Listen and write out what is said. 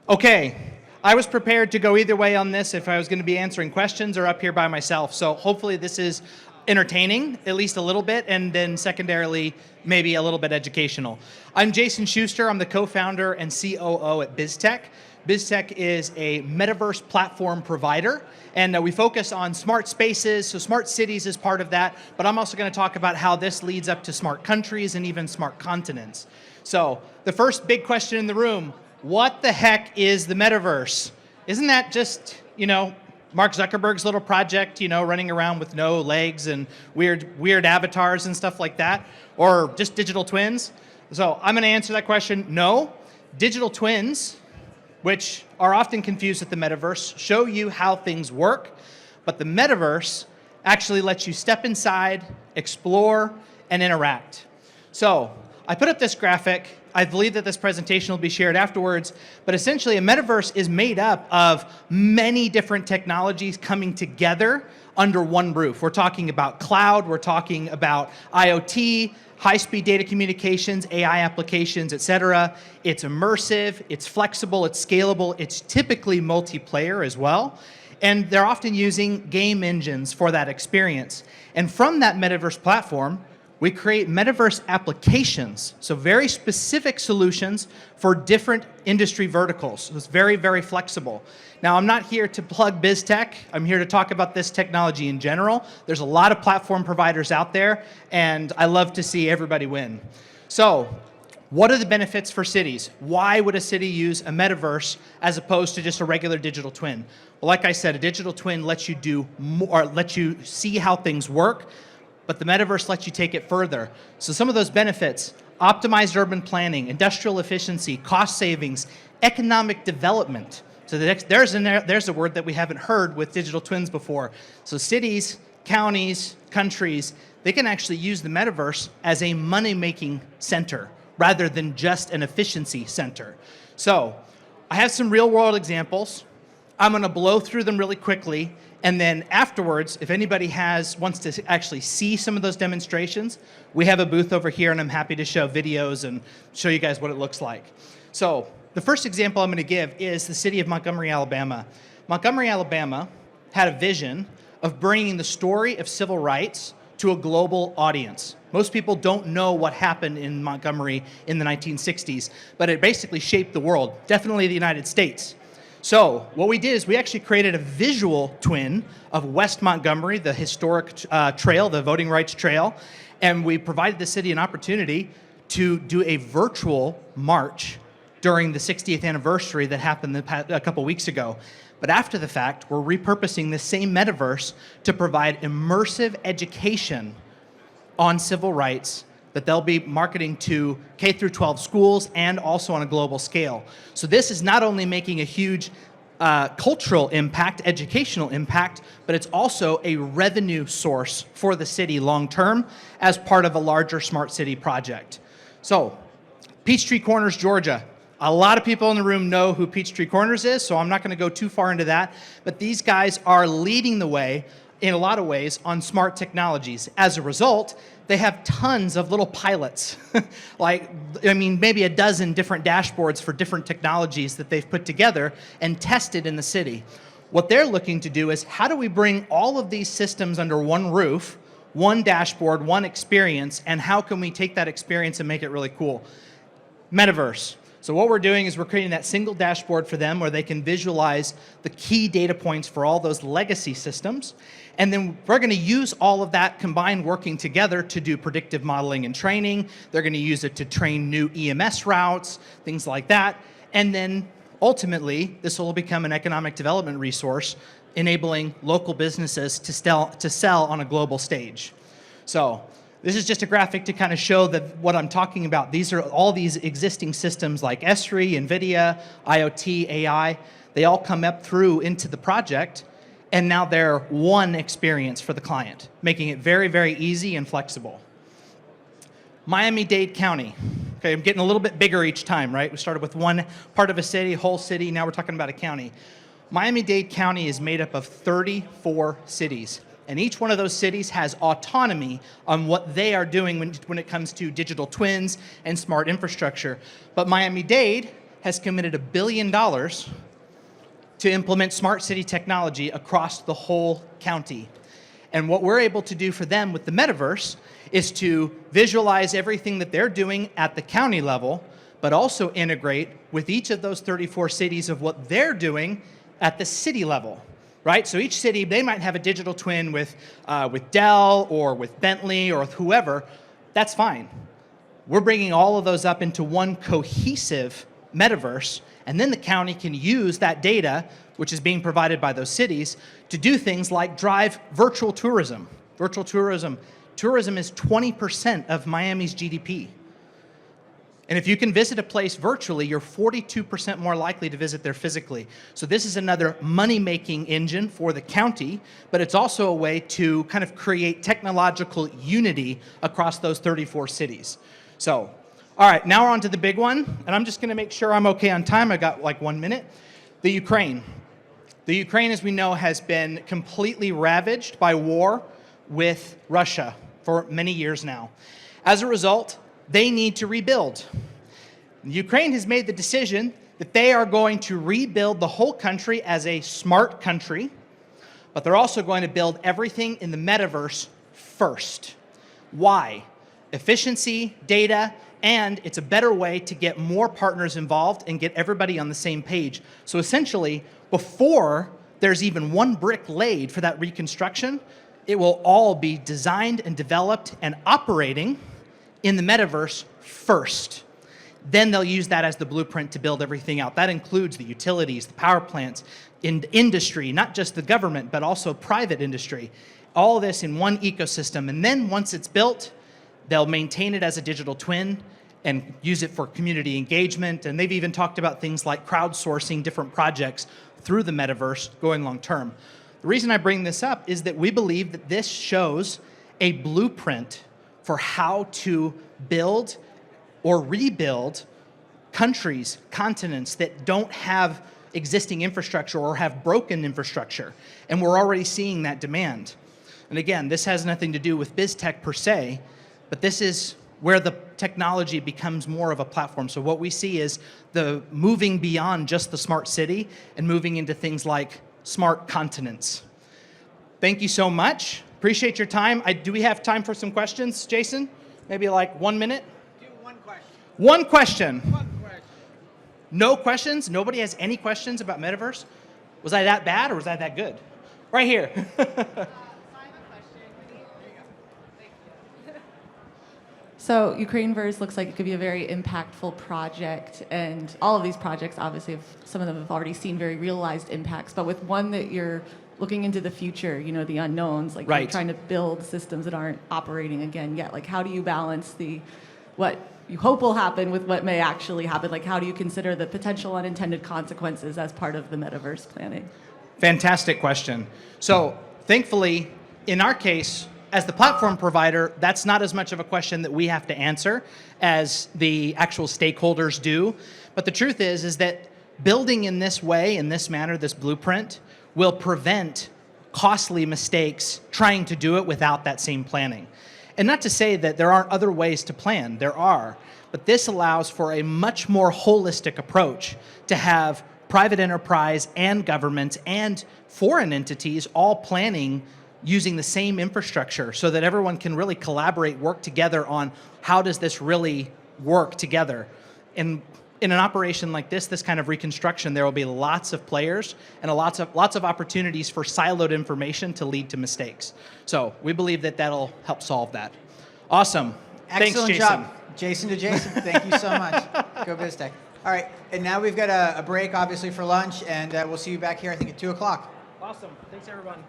Okay, I was prepared to go either way on this if I was going to be answering questions or up here by myself. So hopefully this is entertaining, at least a little bit, and then secondarily, maybe a little bit educational. I'm Jason Shuster. I'm the co-founder and COO at Bizztech. Bizztech is a metaverse platform provider, and we focus on smart spaces, so smart cities is part of that, but I'm also going to talk about how this leads up to smart countries and even smart continents. So the first big question in the room, what the heck is the metaverse? Isn't that just, Mark Zuckerberg's little project, running around with no legs and weird avatars and stuff like that? Or just digital twins? So I'm going to answer that question. No. Digital twins, which are often confused with the metaverse, show you how things work, but the metaverse actually lets you step inside, explore, and interact. So I put up this graphic. I believe that this presentation will be shared afterwards, but essentially a metaverse is made up of many different technologies coming together under one roof. We're talking about cloud, we're talking about IoT, high-speed data communications, AI applications, et cetera. It's immersive, it's flexible, it's scalable, it's typically multiplayer as well. And they're often using game engines for that experience. And from that metaverse platform, we create metaverse applications, so very specific solutions for different industry verticals. So it's very, very flexible. Now, I'm not here to plug Bizztech. I'm here to talk about this technology in general. There's a lot of platform providers out there, and I love to see everybody win. So what are the benefits for cities? Why would a city use a metaverse as opposed to just a regular digital twin? Well, like I said, a digital twin lets you do more, lets you see how things work, but the metaverse lets you take it further. So some of those benefits, optimized urban planning, industrial efficiency, cost savings, economic development. So there's a word that we haven't heard with digital twins before. So cities, counties, countries, they can actually use the metaverse as a money-making center rather than just an efficiency center. So I have some real-world examples. I'm going to blow through them really quickly. And then afterwards, if anybody wants to actually see some of those demonstrations, we have a booth over here, and I'm happy to show videos and show you guys what it looks like. So the first example I'm going to give is the city of Montgomery, Alabama. Montgomery, Alabama had a vision of bringing the story of civil rights to a global audience. Most people don't know what happened in Montgomery in the 1960s, but it basically shaped the world, definitely the United States. So what we did is we actually created a visual twin of West Montgomery, the historic trail, the voting rights trail, and we provided the city an opportunity to do a virtual march during the 60th anniversary that happened a couple weeks ago. But after the fact, we're repurposing the same metaverse to provide immersive education on civil rights that they'll be marketing to K-12 schools and also on a global scale. So this is not only making a huge cultural impact, educational impact, but it's also a revenue source for the city long-term as part of a larger smart city project. So, Peachtree Corners, Georgia. A lot of people in the room know who Peachtree Corners is, so I'm not going to go too far into that, but these guys are leading the way in a lot of ways on smart technologies. As a result, they have tons of little pilots, maybe a dozen different dashboards for different technologies that they've put together and tested in the city. What they're looking to do is, how do we bring all of these systems under one roof, one dashboard, one experience, and how can we take that experience and make it really cool? Metaverse. So what we're doing is we're creating that single dashboard for them where they can visualize the key data points for all those legacy systems. And then we're going to use all of that combined working together to do predictive modeling and training. They're going to use it to train new EMS routes, things like that. And then ultimately, this will become an economic development resource, enabling local businesses to sell on a global stage. So this is just a graphic to kind of show that what I'm talking about. These are all these existing systems like Esri, NVIDIA, IoT, AI. They all come up through into the project, and now they're one experience for the client, making it very, very easy and flexible. Miami-Dade County. Okay, I'm getting a little bit bigger each time, right? We started with one part of a city, whole city, now we're talking about a county. Miami-Dade County is made up of 34 cities. And each one of those cities has autonomy on what they are doing when it comes to digital twins and smart infrastructure. But Miami-Dade has committed $1 billion to implement smart city technology across the whole county. And what we're able to do for them with the metaverse is to visualize everything that they're doing at the county level, but also integrate with each of those 34 cities of what they're doing at the city level, right? So each city, they might have a digital twin with Dell or with Bentley or with whoever. That's fine. We're bringing all of those up into one cohesive metaverse, and then the county can use that data, which is being provided by those cities, to do things like drive virtual tourism. Virtual tourism. Tourism is 20% of Miami's GDP. And if you can visit a place virtually, you're 42% more likely to visit there physically. So this is another money-making engine for the county, but it's also a way to kind of create technological unity across those 34 cities. So, all right, now we're on to the big one, and I'm just gonna make sure I'm okay on time. I got like 1 minute. The Ukraine. The Ukraine, as we know, has been completely ravaged by war with Russia for many years now. As a result, they need to rebuild. Ukraine has made the decision that they are going to rebuild the whole country as a smart country, but they're also going to build everything in the metaverse first. Why? Efficiency, data, and it's a better way to get more partners involved and get everybody on the same page. So essentially, before there's even one brick laid for that reconstruction, it will all be designed and developed and operating in the metaverse first. Then they'll use that as the blueprint to build everything out. That includes the utilities, the power plants, in industry, not just the government, but also private industry. All of this in one ecosystem. And then once it's built, they'll maintain it as a digital twin and use it for community engagement. And they've even talked about things like crowdsourcing different projects through the metaverse going long term. The reason I bring this up is that we believe that this shows a blueprint for how to build or rebuild countries, continents that don't have existing infrastructure or have broken infrastructure. And we're already seeing that demand. And again, this has nothing to do with Bizztech per se, but this is where the technology becomes more of a platform. So what we see is the moving beyond just the smart city and moving into things like smart continents. Thank you so much. Appreciate your time. Do we have time for some questions, Jason? Maybe like 1 minute? Do one question. One question. One question. No questions? Nobody has any questions about metaverse? Was I that bad or was I that good? Right here. I have a question. So Ukraineverse looks like it could be a very impactful project, and all of these projects, obviously, some of them have already seen very realized impacts, but with one that you're looking into the future, you know, the unknowns, like right. You're trying to build systems that aren't operating again yet. Like, how do you balance what you hope will happen with what may actually happen? Like, how do you consider the potential unintended consequences as part of the metaverse planning? Fantastic question. So thankfully, in our case, as the platform provider, that's not as much of a question that we have to answer as the actual stakeholders do. But the truth is that building in this way, in this manner, this blueprint, will prevent costly mistakes trying to do it without that same planning. And not to say that there aren't other ways to plan, there are, but this allows for a much more holistic approach to have private enterprise and government and foreign entities all planning using the same infrastructure so that everyone can really collaborate, work together on how does this really work together. And in an operation like this kind of reconstruction, there will be lots of players and lots of opportunities for siloed information to lead to mistakes. So we believe that that'll help solve that. Awesome. Excellent Thanks, Jason. job. Jason to Jason, thank you so much. Go Bizztech. All right, and now we've got a break, obviously, for lunch, and we'll see you back here, I think, at 2 o'clock. Awesome. Thanks, everyone.